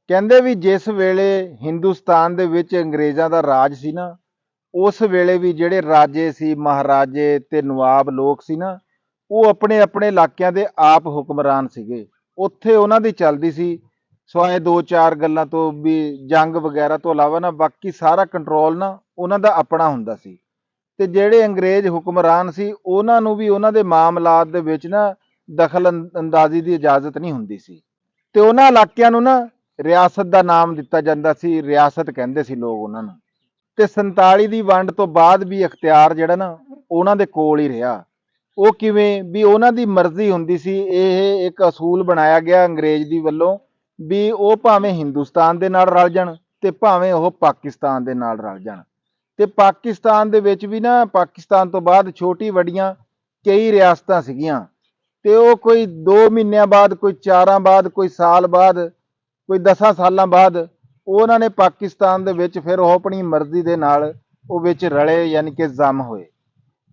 ਕਹਿੰਦੇ ਵੀ ਜਿਸ ਵੇਲੇ ਹਿੰਦੁਸਤਾਨ ਦੇ ਵਿੱਚ ਅੰਗਰੇਜ਼ਾਂ ਦਾ ਰਾਜ ਸੀ ਨਾ, ਉਸ ਵੇਲੇ ਵੀ ਜਿਹੜੇ ਰਾਜੇ ਸੀ, ਮਹਾਰਾਜੇ ਤੇ ਨਵਾਬ ਲੋਕ ਸੀ ਨਾ, ਉਹ ਆਪਣੇ ਆਪਣੇ ਇਲਾਕਿਆਂ ਦੇ ਆਪ ਹੁਕਮਰਾਨ ਸੀਗੇ। ਉੱਥੇ ਉਹਨਾਂ ਦੀ ਚੱਲਦੀ ਸੀ, ਸਿਵਾਏ ਦੋ ਚਾਰ ਗੱਲਾਂ ਤੋਂ ਵੀ ਜੰਗ ਵਗੈਰਾ ਤੋਂ ਇਲਾਵਾ ਨਾ, ਬਾਕੀ ਸਾਰਾ ਕੰਟਰੋਲ ਨਾ ਉਹਨਾਂ ਦਾ ਆਪਣਾ ਹੁੰਦਾ ਸੀ। ਤੇ ਜਿਹੜੇ ਅੰਗਰੇਜ਼ ਹੁਕਮਰਾਨ ਸੀ, ਉਹਨਾਂ ਨੂੰ ਵੀ ਉਹਨਾਂ ਦੇ ਮਾਮਲਾਤ ਦੇ ਵਿੱਚ ਨਾ ਦਖਲ ਅੰਦਾਜ਼ੀ ਦੀ ਇਜਾਜ਼ਤ ਨਹੀਂ ਹੁੰਦੀ ਸੀ। ਤੇ ਉਹਨਾਂ ਇਲਾਕਿਆਂ ਨੂੰ ਨਾ ਰਿਆਸਤ ਦਾ ਨਾਮ ਦਿੱਤਾ ਜਾਂਦਾ ਸੀ, ਰਿਆਸਤ ਕਹਿੰਦੇ ਸੀ ਲੋਕ ਉਹਨਾਂ ਨੂੰ। ਤੇ 47 ਦੀ ਵੰਡ ਤੋਂ ਬਾਅਦ ਵੀ ਇਖਤਿਆਰ ਜਿਹੜਾ ਨਾ ਉਹਨਾਂ ਦੇ ਕੋਲ ਹੀ ਰਿਹਾ। ਉਹ ਕਿਵੇਂ ਵੀ ਉਹਨਾਂ ਦੀ ਮਰਜ਼ੀ ਹੁੰਦੀ ਸੀ। ਇਹ ਇੱਕ ਅਸੂਲ ਬਣਾਇਆ ਗਿਆ ਅੰਗਰੇਜ਼ ਦੀ ਵੱਲੋਂ ਵੀ ਉਹ ਭਾਵੇਂ ਹਿੰਦੁਸਤਾਨ ਦੇ ਨਾਲ ਰਲ ਜਾਣ ਤੇ ਭਾਵੇਂ ਉਹ ਪਾਕਿਸਤਾਨ ਦੇ ਨਾਲ ਰਲ ਜਾਣ। ਤੇ ਪਾਕਿਸਤਾਨ ਦੇ ਵਿੱਚ ਵੀ ਨਾ, ਪਾਕਿਸਤਾਨ ਤੋਂ ਬਾਅਦ ਛੋਟੀ ਵੱਡੀਆਂ ਕਈ ਰਿਆਸਤਾਂ ਸੀਗੀਆਂ। ਤੇ ਉਹ ਕੋਈ 2 ਮਹੀਨਿਆਂ ਬਾਅਦ, ਕੋਈ 4 ਬਾਅਦ, ਕੋਈ ਸਾਲ ਬਾਅਦ, ਕੋਈ 10 ਸਾਲਾਂ ਬਾਅਦ ਉਹਨਾਂ ਨੇ ਪਾਕਿਸਤਾਨ ਦੇ ਵਿੱਚ ਫਿਰ ਉਹ ਆਪਣੀ ਮਰਜ਼ੀ ਦੇ ਨਾਲ ਉਹ ਵਿੱਚ ਰਲੇ, ਯਾਨੀ ਕਿ ਜ਼ਮ ਹੋਏ।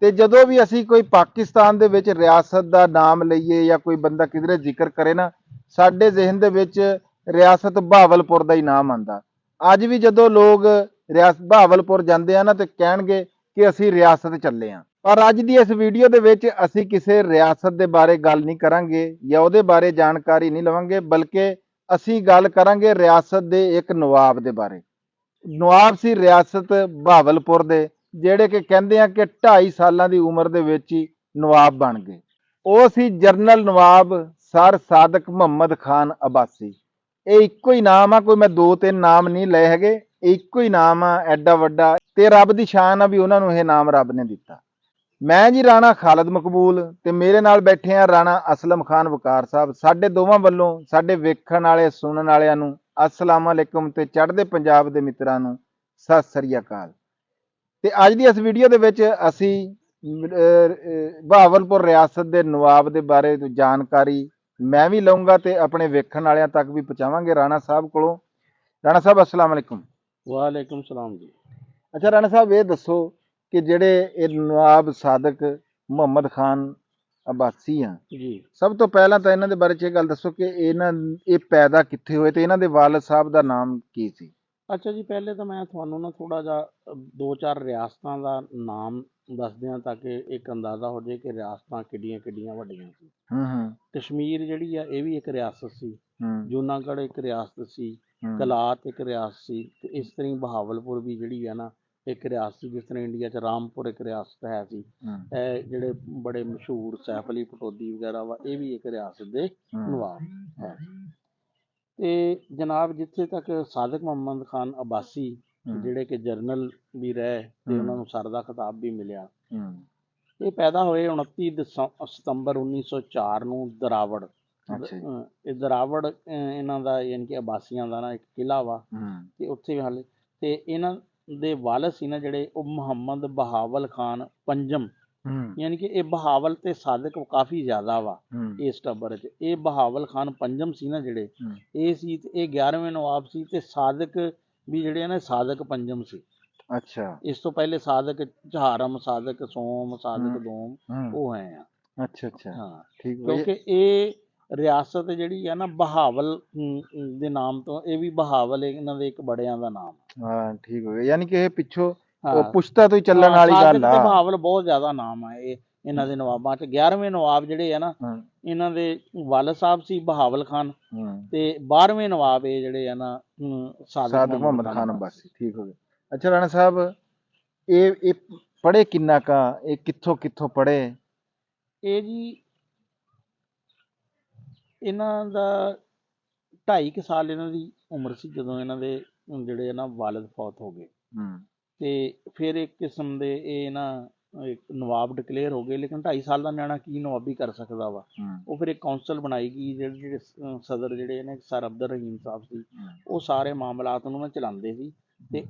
ਤੇ ਜਦੋਂ ਵੀ ਅਸੀਂ ਕੋਈ ਪਾਕਿਸਤਾਨ ਦੇ ਵਿੱਚ ਰਿਆਸਤ ਦਾ ਨਾਮ ਲਈਏ ਜਾਂ ਕੋਈ ਬੰਦਾ ਕਿਧਰੇ ਜ਼ਿਕਰ ਕਰੇ ਨਾ, ਸਾਡੇ ਜ਼ਿਹਨ ਦੇ ਵਿੱਚ ਰਿਆਸਤ ਬਹਾਵਲਪੁਰ ਦਾ ਹੀ ਨਾਮ ਆਉਂਦਾ। ਅੱਜ ਵੀ ਜਦੋਂ ਲੋਕ ਰਿਆਸਤ ਬਹਾਵਲਪੁਰ ਜਾਂਦੇ ਆ ਨਾ, ਤੇ ਕਹਿਣਗੇ ਕਿ ਅਸੀਂ ਰਿਆਸਤ ਚੱਲੇ ਆ। ਪਰ ਅੱਜ ਦੀ ਇਸ ਵੀਡੀਓ ਦੇ ਵਿੱਚ ਅਸੀਂ ਕਿਸੇ ਰਿਆਸਤ ਦੇ ਬਾਰੇ ਗੱਲ ਨਹੀਂ ਕਰਾਂਗੇ ਜਾਂ ਉਹਦੇ ਬਾਰੇ ਜਾਣਕਾਰੀ ਨਹੀਂ ਲਵਾਂਗੇ, ਬਲਕਿ ਅਸੀਂ ਗੱਲ ਕਰਾਂਗੇ ਰਿਆਸਤ ਦੇ ਇੱਕ ਨਵਾਬ ਦੇ ਬਾਰੇ। ਨਵਾਬ ਸੀ ਰਿਆਸਤ ਬਹਾਵਲਪੁਰ ਦੇ, ਜਿਹੜੇ ਕਿ ਕਹਿੰਦੇ ਆ ਕਿ 2.5 ਸਾਲਾਂ ਦੀ ਉਮਰ ਦੇ ਵਿੱਚ ਹੀ ਨਵਾਬ ਬਣ ਗਏ। ਉਹ ਸੀ ਜਰਨਲ ਨਵਾਬ ਸਰ ਸਾਦਕ ਮੁਹੰਮਦ ਖਾਨ ਅਬਾਸੀ। ਇਹ ਇੱਕੋ ਹੀ ਨਾਮ ਆ, ਕੋਈ ਮੈਂ 2-3 ਨਾਮ ਨਹੀਂ ਲਏ ਹੈਗੇ, ਇੱਕੋ ਹੀ ਨਾਮ ਆ ਐਡਾ ਵੱਡਾ। ਤੇ ਰੱਬ ਦੀ ਸ਼ਾਨ ਆ ਵੀ ਉਹਨਾਂ ਨੂੰ ਇਹ ਨਾਮ ਰੱਬ ਨੇ ਦਿੱਤਾ। ਮੈਂ ਜੀ ਰਾਣਾ ਖਾਲਦ ਮਕਬੂਲ ਤੇ ਮੇਰੇ ਨਾਲ ਬੈਠੇ ਆ ਰਾਣਾ ਅਸਲਮ ਖਾਨ ਵਕਾਰ ਸਾਹਿਬ। ਸਾਡੇ ਦੋਵਾਂ ਵੱਲੋਂ ਸਾਡੇ ਵੇਖਣ ਵਾਲੇ ਸੁਣਨ ਵਾਲਿਆਂ ਨੂੰ ਅਸਲਾਮ ਅਲੈਕੁਮ ਤੇ ਚੜ੍ਹਦੇ ਪੰਜਾਬ ਦੇ ਮਿੱਤਰਾਂ ਨੂੰ ਸਤਿ ਸ੍ਰੀ ਅਕਾਲ। ਤੇ ਅੱਜ ਦੀ ਇਸ ਵੀਡੀਓ ਦੇ ਵਿੱਚ ਅਸੀਂ ਬਹਾਵਲਪੁਰ ਰਿਆਸਤ ਦੇ ਨਵਾਬ ਦੇ ਬਾਰੇ ਜਾਣਕਾਰੀ ਮੈਂ ਵੀ ਲਵਾਂਗਾ ਤੇ ਆਪਣੇ ਵੇਖਣ ਵਾਲਿਆਂ ਤੱਕ ਵੀ ਪਹੁੰਚਾਵਾਂਗੇ ਰਾਣਾ ਸਾਹਿਬ ਕੋਲੋਂ। ਰਾਣਾ ਸਾਹਿਬ ਅਸਲਾਮ ਅਲੈਕੁਮ। ਵਾਲੇकुम सलाम जी। ਅੱਛਾ ਰਾਣਾ ਸਾਹਿਬ, ਇਹ ਦੱਸੋ ਕਿ ਜਿਹੜੇ ਇਹ ਨਵਾਬ ਸਾਦਕ ਮੁਹੰਮਦ ਖਾਨ ਅਬਾਸੀ ਆ, ਜੀ ਸਭ ਤੋਂ ਪਹਿਲਾਂ ਤਾਂ ਇਹਨਾਂ ਦੇ ਬਾਰੇ 'ਚ ਇਹ ਗੱਲ ਦੱਸੋ ਕਿ ਇਹ ਪੈਦਾ ਕਿੱਥੇ ਹੋਏ ਤੇ ਇਹਨਾਂ ਦੇ ਵਾਲਦ ਸਾਹਿਬ ਦਾ ਨਾਮ ਕੀ ਸੀ? ਅੱਛਾ ਜੀ, ਪਹਿਲੇ ਤਾਂ ਮੈਂ ਤੁਹਾਨੂੰ ਨਾ ਥੋੜਾ ਜਿਹਾ 2-4 ਰਿਆਸਤਾਂ ਦਾ ਨਾਮ ਦੱਸ ਦਿਆਂ ਤਾਂ ਕਿ ਇੱਕ ਅੰਦਾਜ਼ਾ ਹੋ ਜਾਏ ਕਿ ਰਿਆਸਤਾਂ ਕਿੱਡੀਆਂ ਕਿੱਡੀਆਂ ਵੱਡੀਆਂ ਸੀ। ਕਸ਼ਮੀਰ ਜਿਹੜੀ ਆ ਇਹ ਵੀ ਇੱਕ ਰਿਆਸਤ ਸੀ, ਜੂਨਾਗੜ੍ਹ ਇੱਕ ਰਿਆਸਤ ਸੀ, ਕਲਾਤ ਇੱਕ ਰਿਆਸਤ ਸੀ, ਤੇ ਇਸ ਤਰ੍ਹਾਂ ਹੀ ਬਹਾਵਲਪੁਰ ਵੀ ਜਿਹੜੀ ਆ ਨਾ ਇੱਕ ਰਿਆਸਤ ਸੀ। ਜਿਸ ਤਰ੍ਹਾਂ ਇੰਡੀਆ 'ਚ ਰਾਮਪੁਰ ਇੱਕ ਰਿਆਸਤ ਹੈ ਸੀ। ਇਹ ਜਿਹੜੇ ਬੜੇ ਮਸ਼ਹੂਰ ਸੈਫ ਅਲੀ ਪਟੌਦੀ ਵਗੈਰਾ ਵਾ, ਇਹ ਵੀ ਇੱਕ ਰਿਆਸਤ ਦੇ ਨਵਾਬ ਹੈ। ਤੇ ਜਨਾਬ, ਜਿੱਥੇ ਤੱਕ ਸਾਦਕ ਮੁਹੰਮਦ ਖਾਨ ਅਬਾਸੀ ਜਿਹੜੇ ਕਿ ਜਰਨਲ ਵੀ ਰਹੇ ਤੇ ਉਹਨਾਂ ਨੂੰ ਸਰ ਦਾ ਖਿਤਾਬ ਵੀ ਮਿਲਿਆ, ਇਹ ਪੈਦਾ ਹੋਏ 29 ਸਤੰਬਰ 1904 ਨੂੰ ਦਰਾਵੜ। ਇਹ ਦਰਾਵੜ ਇਹਨਾਂ ਦਾ ਯਾਨੀ ਕਿ ਅਬਾਸੀਆਂ ਦਾ ਨਾ ਇੱਕ ਕਿਲ੍ਹਾ ਵਾ, ਤੇ ਉੱਥੇ ਹਾਲੇ ਤੇ ਇਹਨਾਂ ਦੇ ਵਾਲਦ ਸੀ ਨਾ ਜਿਹੜੇ, ਉਹ ਮੁਹੰਮਦ ਬਹਾਵਲ ਖਾਨ ਪੰਜਮ, ਯਾਨੀ ਕਿ ਇਹ ਬਹਾਵਲ ਤੇ ਸਾਦਕ ਕਾਫੀ ਜ਼ਿਆਦਾ ਵਾ ਇਸ ਟੱਬਰ 'ਚ। ਇਹ ਬਹਾਵਲ ਖਾਨ ਪੰਜਮ ਸੀ ਨਾ ਜਿਹੜੇ, ਇਹ ਸੀ ਤੇ ਇਹ 11ਵੇਂ ਨਵਾਬ ਸੀ। ਤੇ ਸਾਦਕ ਵੀ ਜਿਹੜੇ ਆ ਨਾ, ਸਾਦਕ ਪੰਜਮ ਸੀ। ਅੱਛਾ, ਇਸ ਤੋਂ ਪਹਿਲੇ ਸਾਦਕ ਜਹਾਰਮ, ਸਾਦਕ ਸੋਮ, ਸਾਦਕ ਦੋਮ ਉਹ ਹੈ ਆ। ਅੱਛਾ ਅੱਛਾ, ਹਾਂ, ਠੀਕ। ਕਿਉਂਕਿ ਇਹ ਰਿਆਸਤ ਜਿਹੜੀ ਆ ਨਾ ਬਹਾਵਲ ਦੇ ਨਾਮ ਤੋਂ, ਇਹ ਵੀ ਬਹਾਵਲ ਇਹਨਾਂ ਦੇ ਇੱਕ ਬੜਿਆਂ ਦਾ ਨਾਮ। ਹਾਂ ਠੀਕ ਹੋ ਗਿਆ, ਯਾਨੀ ਕਿ ਇਹ ਪਿੱਛੋਂ ਪੁਸ਼ਤਾ ਤੋਂ ਹੀ ਚੱਲਣ ਵਾਲੀ ਗੱਲ ਆ। ਬਹਾਵਲ ਬਹੁਤ ਜ਼ਿਆਦਾ ਨਾਮ ਆ ਇਹ ਇਹਨਾਂ ਦੇ ਨਵਾਬਾਂ 'ਚ। 11ਵੇਂ ਨਵਾਬ ਜਿਹੜੇ ਆ ਨਾ, ਇਹਨਾਂ ਦੇ ਵਾਲਦ ਸਾਹਿਬ ਸੀ ਬਹਾਵਲ ਖਾਨ, ਤੇ 12ਵੇਂ ਨਵਾਬ ਇਹ ਜਿਹੜੇ ਆ ਨਾ ਸਾਦਕ ਮੁਹੰਮਦ ਖਾਨ ਅਬਾਸੀ। ਠੀਕ ਹੋ ਗਿਆ। ਅੱਛਾ ਰਾਣਾ ਸਾਹਿਬ, ਇਹ ਪੜ੍ਹੇ ਕਿੰਨਾ ਕਾ, ਇਹ ਕਿੱਥੋਂ ਕਿੱਥੋਂ ਪੜ੍ਹੇ? ਇਹ ਜੀ ਇਹਨਾਂ ਦਾ 2.5 ਸਾਲ ਇਹਨਾਂ ਦੀ ਉਮਰ ਸੀ ਜਦੋਂ ਇਹਨਾਂ ਦੇ ਜਿਹੜੇ ਨਾ ਵਾਲਦ ਫੌਤ ਹੋ ਗਏ। ਤੇ ਫਿਰ ਇੱਕ ਕਿਸਮ ਦੇ ਇਹ ਨਾ ਇੱਕ ਨਵਾਬ ਡਿਕਲੇਅਰ ਹੋ ਗਏ। ਲੇਕਿਨ 2.5 ਸਾਲ ਦਾ ਨਿਆਣਾ ਕੀ ਨਵਾਬੀ ਕਰ ਸਕਦਾ ਵਾ। ਉਹ ਫਿਰ ਇੱਕ ਕੌਂਸਲ ਬਣਾਈ ਗਈ, ਜਿਹੜੇ ਸਦਰ ਜਿਹੜੇ ਨੇ ਸਰ ਅਬਦੁਲ ਰਹੀਮ ਸਾਹਿਬ ਸੀ, ਉਹ ਸਾਰੇ ਮਾਮਲਾਤ ਨੂੰ ਚਲਾਉਂਦੇ ਸੀ। ਤੇ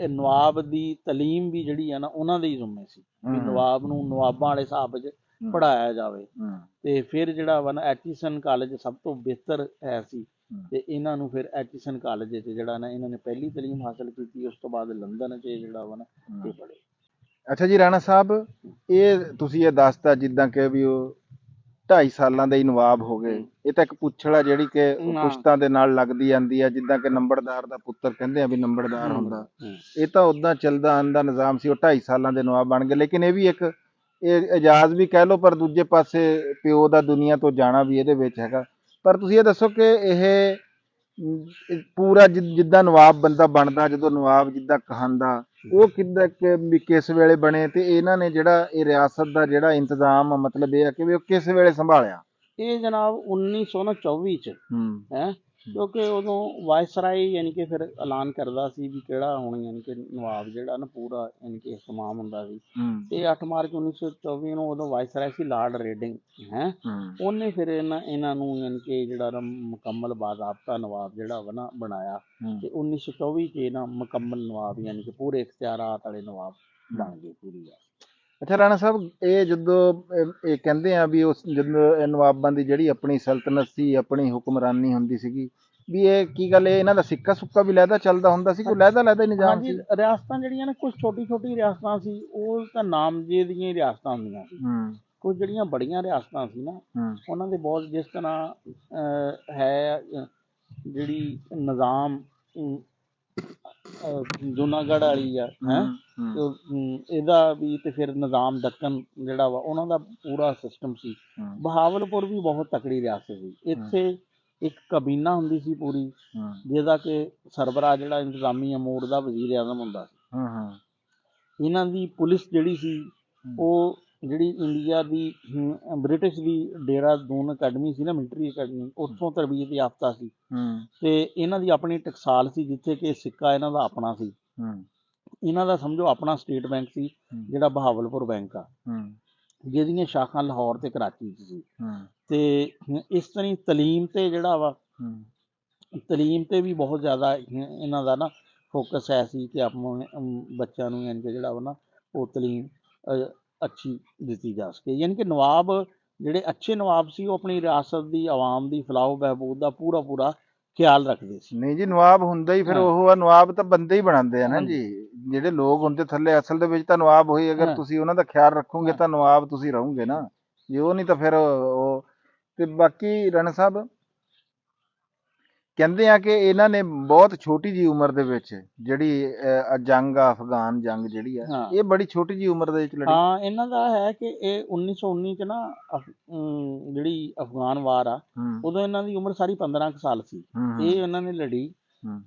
ਨਵਾਬ ਦੀ ਤਾਲੀਮ ਵੀ ਜਿਹੜੀ ਆ ਨਾ ਉਹਨਾਂ ਦੇ ਹੀ ਜ਼ਿੰਮੇ ਸੀ ਵੀ ਨਵਾਬ ਨੂੰ ਨਵਾਬਾਂ ਵਾਲੇ ਹਿਸਾਬ 'ਚ ਪੜ੍ਹਾਇਆ ਜਾਵੇ। ਤੇ ਫਿਰ ਜਿਹੜਾ ਵਾ ਨਾ ਐਚੀਸਨ ਕਾਲਜ ਸਭ ਤੋਂ ਬਿਹਤਰ ਹੈ ਸੀ, ਤੇ ਇਹਨਾਂ ਨੂੰ ਫਿਰ ਐਚੀਸਨ ਕਾਲਜ 'ਚ ਜਿਹੜਾ ਨਾ ਇਹਨਾਂ ਨੇ ਪਹਿਲੀ ਤਾਲੀਮ ਹਾਸਲ ਕੀਤੀ। ਉਸ ਤੋਂ ਬਾਅਦ ਲੰਦਨ 'ਚ ਜਿਹੜਾ ਵਾ ਨਾ ਇਹ ਪੜ੍ਹੇ। ਅੱਛਾ ਜੀ ਰਾਣਾ ਸਾਹਿਬ, ਇਹ ਤੁਸੀਂ ਇਹ ਦੱਸਤਾ ਜਿੱਦਾਂ ਕਿ ਵੀ ਉਹ 2.5 ਸਾਲਾਂ ਦੇ ਹੀ ਨਵਾਬ ਹੋ ਗਏ। ਇਹ ਤਾਂ ਇੱਕ ਪੁੱਛਲ ਆ ਜਿਹੜੀ ਕਿ ਹਾਂ। ਪੁਸ਼ਤਾਂ ਦੇ ਨਾਲ ਲੱਗਦੀ ਜਾਂਦੀ ਆ, ਜਿੱਦਾਂ ਕਿ ਨੰਬਰਦਾਰ ਦਾ ਪੁੱਤਰ ਕਹਿੰਦੇ ਆ ਵੀ ਨੰਬਰਦਾਰ ਹੁੰਦਾ। ਇਹ ਤਾਂ ਉਦਾਂ ਚੱਲਦਾ ਆਂਦਾ ਨਿਜ਼ਾਮ ਸੀ। ਉਹ 2.5 ਸਾਲਾਂ ਦੇ ਨਵਾਬ ਬਣ ਗਏ। ਲੇਕਿਨ ਇਹ ਵੀ ਇੱਕ ਇਹ ਇਜਾਜ਼ ਵੀ ਕਹਿ ਲਓ, ਪਰ ਦੂਜੇ ਪਾਸੇ ਪਿਓ ਦਾ ਦੁਨੀਆ ਤੋਂ ਜਾਣਾ ਵੀ ਇਹਦੇ ਵਿੱਚ ਹੈਗਾ। ਪਰ ਤੁਸੀਂ ਇਹ ਦੱਸੋ ਕਿ ਇਹ ਪੂਰਾ ਜਿੱਦਾਂ ਨਵਾਬ ਬੰਦਾ ਬਣਦਾ, ਜਦੋਂ ਨਵਾਬ ਜਿੱਦਾਂ ਕਹਾਂਦਾ, ਉਹ ਕਿੱਦਾਂ ਵੀ ਕਿਸ ਵੇਲੇ ਬਣੇ, ਤੇ ਇਹਨਾਂ ਨੇ ਜਿਹੜਾ ਇਹ ਰਿਆਸਤ ਦਾ ਜਿਹੜਾ ਇੰਤਜ਼ਾਮ ਆ, ਮਤਲਬ ਇਹ ਆ ਕਿ ਵੀ ਉਹ ਕਿਸ ਵੇਲੇ ਸੰਭਾਲਿਆ? ਇਹ ਜਨਾਬ 1924 ਚ ਹੈ, ਕਿਉਂਕਿ ਉਦੋਂ ਵਾਇਸਰਾਏ ਯਾਨੀ ਕਿ ਫਿਰ ਐਲਾਨ ਕਰਦਾ ਸੀ ਵੀ ਕਿਹੜਾ ਹੁਣ ਯਾਨੀ ਕਿ ਨਵਾਬ ਜਿਹੜਾ ਨਾ ਪੂਰਾ ਯਾਨੀ ਕਿ ਇਸਤਮਾਮ ਹੁੰਦਾ ਸੀ। ਤੇ 8 ਮਾਰਚ 1924 ਨੂੰ ਉਦੋਂ ਵਾਇਸਰਾਏ ਸੀ ਲਾਰਡ ਰੇਡਿੰਗ ਹੈ। ਉਹਨੇ ਫਿਰ ਇਹਨਾਂ ਨੂੰ ਯਾਨੀ ਕਿ ਜਿਹੜਾ ਮੁਕੰਮਲ ਬਾਜ਼ਾਬਤਾ ਨਵਾਬ ਜਿਹੜਾ ਵਾ ਨਾ ਬਣਾਇਆ। ਤੇ 1924 ਚ ਨਾ ਮੁਕੰਮਲ ਨਵਾਬ ਯਾਨੀ ਕਿ ਪੂਰੇ ਇਖਤਿਆਰਾਤ ਵਾਲੇ ਨਵਾਬ ਬਣ ਗਏ ਪੂਰੀ। ਅੱਛਾ ਰਾਣਾ ਸਾਹਿਬ, ਇਹ ਜਦੋਂ ਇਹ ਕਹਿੰਦੇ ਆ ਵੀ ਉਸ ਜਦੋਂ ਨਵਾਬਾਂ ਦੀ ਜਿਹੜੀ ਆਪਣੀ ਸਲਤਨਤ ਸੀ, ਆਪਣੀ ਹੁਕਮਰਾਨੀ ਹੁੰਦੀ ਸੀਗੀ, ਵੀ ਇਹ ਕੀ ਗੱਲ ਇਹਨਾਂ ਦਾ ਸਿੱਕਾ ਸੁੱਕਾ ਵੀ ਲਹਿਦਾ ਚੱਲਦਾ ਹੁੰਦਾ ਸੀ? ਕੋਈ ਲਹਿਦਾ ਨਿਜ਼ਾਮ ਸੀ? ਰਿਆਸਤਾਂ ਜਿਹੜੀਆਂ ਨਾ ਕੁਝ ਛੋਟੀ ਰਿਆਸਤਾਂ ਸੀ, ਉਹ ਤਾਂ ਨਾਮਜ਼ੇ ਦੀਆਂ ਰਿਆਸਤਾਂ ਹੁੰਦੀਆਂ ਸੀ। ਕੁਝ ਜਿਹੜੀਆਂ ਬੜੀਆਂ ਰਿਆਸਤਾਂ ਸੀ ਨਾ, ਉਹਨਾਂ ਦੇ ਬਹੁਤ, ਜਿਸ ਤਰ੍ਹਾਂ ਹੈ ਜਿਹੜੀ ਨਿਜ਼ਾਮ ਜੂਨਾਗੜ੍ਹ ਵਾਲੀ ਆ ਹੈ, ਇਹਦਾ ਵੀ, ਤੇ ਫਿਰ ਨਿਜ਼ਾਮ ਦੱਖਣ ਜਿਹੜਾ ਵਾ ਉਹਨਾਂ ਦਾ ਪੂਰਾ ਸਿਸਟਮ ਸੀ। ਬਹਾਵਲਪੁਰ ਵੀ ਬਹੁਤ ਤਕੜੀ ਰਿਆਸਤ ਸੀ। ਇੱਥੇ ਇੱਕ ਕਬੀਨਾ ਹੁੰਦੀ ਸੀ ਪੂਰੀ, ਜਿਹਦਾ ਕਿ ਸਰਬਰਾਹ ਜਿਹੜਾ ਇੰਤਜ਼ਾਮੀ ਅਮੂਰ ਦਾ ਵਜ਼ੀਰ ਆਜ਼ਮ ਹੁੰਦਾ ਸੀ। ਇਹਨਾਂ ਦੀ ਪੁਲਿਸ ਜਿਹੜੀ ਸੀ, ਉਹ ਜਿਹੜੀ ਇੰਡੀਆ ਦੀ ਬ੍ਰਿਟਿਸ਼ ਦੀ ਦੇਹਰਾਦੂਨ ਅਕੈਡਮੀ ਸੀ ਨਾ, ਮਿਲਟਰੀ ਅਕੈਡਮੀ, ਉੱਥੋਂ ਤਰਬੀਅਤ ਯਾਫਤਾ ਸੀ। ਤੇ ਇਹਨਾਂ ਦੀ ਆਪਣੀ ਟਕਸਾਲ ਸੀ, ਜਿੱਥੇ ਕਿ ਸਿੱਕਾ ਇਹਨਾਂ ਦਾ ਆਪਣਾ ਸੀ। ਇਹਨਾਂ ਦਾ ਸਮਝੋ ਆਪਣਾ ਸਟੇਟ ਬੈਂਕ ਸੀ, ਜਿਹੜਾ ਬਹਾਵਲਪੁਰ ਬੈਂਕ ਆ, ਜਿਹਦੀਆਂ ਸ਼ਾਖਾਂ ਲਾਹੌਰ ਤੇ ਕਰਾਚੀ 'ਚ ਸੀ। ਤੇ ਇਸ ਤਰ੍ਹਾਂ ਤਲੀਮ ਤੇ ਜਿਹੜਾ ਵਾ, ਤਲੀਮ ਤੇ ਵੀ ਬਹੁਤ ਜ਼ਿਆਦਾ ਇਹਨਾਂ ਦਾ ਨਾ ਫੋਕਸ ਹੈ ਸੀ ਕਿ ਆਪਣੇ ਬੱਚਿਆਂ ਨੂੰ ਯਾਨੀ ਕਿ ਜਿਹੜਾ ਵਾ ਨਾ ਉਹ ਤਲੀਮ ਅੱਛੀ ਦਿੱਤੀ ਜਾ ਸਕੇ। ਯਾਨੀ ਕਿ ਨਵਾਬ ਜਿਹੜੇ ਅੱਛੇ ਨਵਾਬ ਸੀ, ਉਹ ਆਪਣੀ ਰਿਆਸਤ ਦੀ ਆਵਾਮ ਦੀ ਫਲਾਹ ਬਹਿਬੂਦ ਦਾ ਪੂਰਾ ਖਿਆਲ ਰੱਖਦੇ ਸੀ। ਨਹੀਂ ਜੀ, ਨਵਾਬ ਹੁੰਦਾ ਹੀ ਫਿਰ ਉਹ ਆ, ਨਵਾਬ ਤਾਂ ਬੰਦੇ ਹੀ ਬਣਾਉਂਦੇ ਆ ਨਾ ਜੀ, ਜਿਹੜੇ ਲੋਕ ਹੁੰਦੇ ਥੱਲੇ, ਅਸਲ ਦੇ ਵਿੱਚ ਤਾਂ ਨਵਾਬ ਹੋਈ। ਅਗਰ ਤੁਸੀਂ ਉਹਨਾਂ ਦਾ ਖਿਆਲ ਰੱਖੋਗੇ ਤਾਂ ਨਵਾਬ ਤੁਸੀਂ ਰਹੋਗੇ ਨਾ, ਜੇ ਉਹ ਨਹੀਂ ਤਾਂ ਫਿਰ ਉਹ। ਤੇ ਬਾਕੀ ਰਾਣਾ ਸਾਹਿਬ ਕਹਿੰਦੇ ਆ ਕਿ ਇਹਨਾਂ ਨੇ ਬਹੁਤ ਛੋਟੀ ਜੀ ਉਮਰ ਦੇ ਵਿੱਚ ਜਿਹੜੀ ਜੰਗ ਆ, ਅਫਗਾਨ ਜੰਗ ਜਿਹੜੀ ਆ, ਇਹ ਬੜੀ ਛੋਟੀ ਜੀ ਉਮਰ ਦੇ ਵਿੱਚ ਲੜੀ। ਹਾਂ, ਇਹਨਾਂ ਦਾ ਹੈ ਕਿ ਇਹ 1919 ਚ ਨਾ ਜਿਹੜੀ ਅਫਗਾਨ ਵਾਰ ਆ, ਉਦੋਂ ਇਹਨਾਂ ਦੀ ਉਮਰ ਸਾਰੀ 15 ਕੁ ਸਾਲ ਸੀ। ਇਹ ਇਹਨਾਂ ਨੇ ਲੜੀ।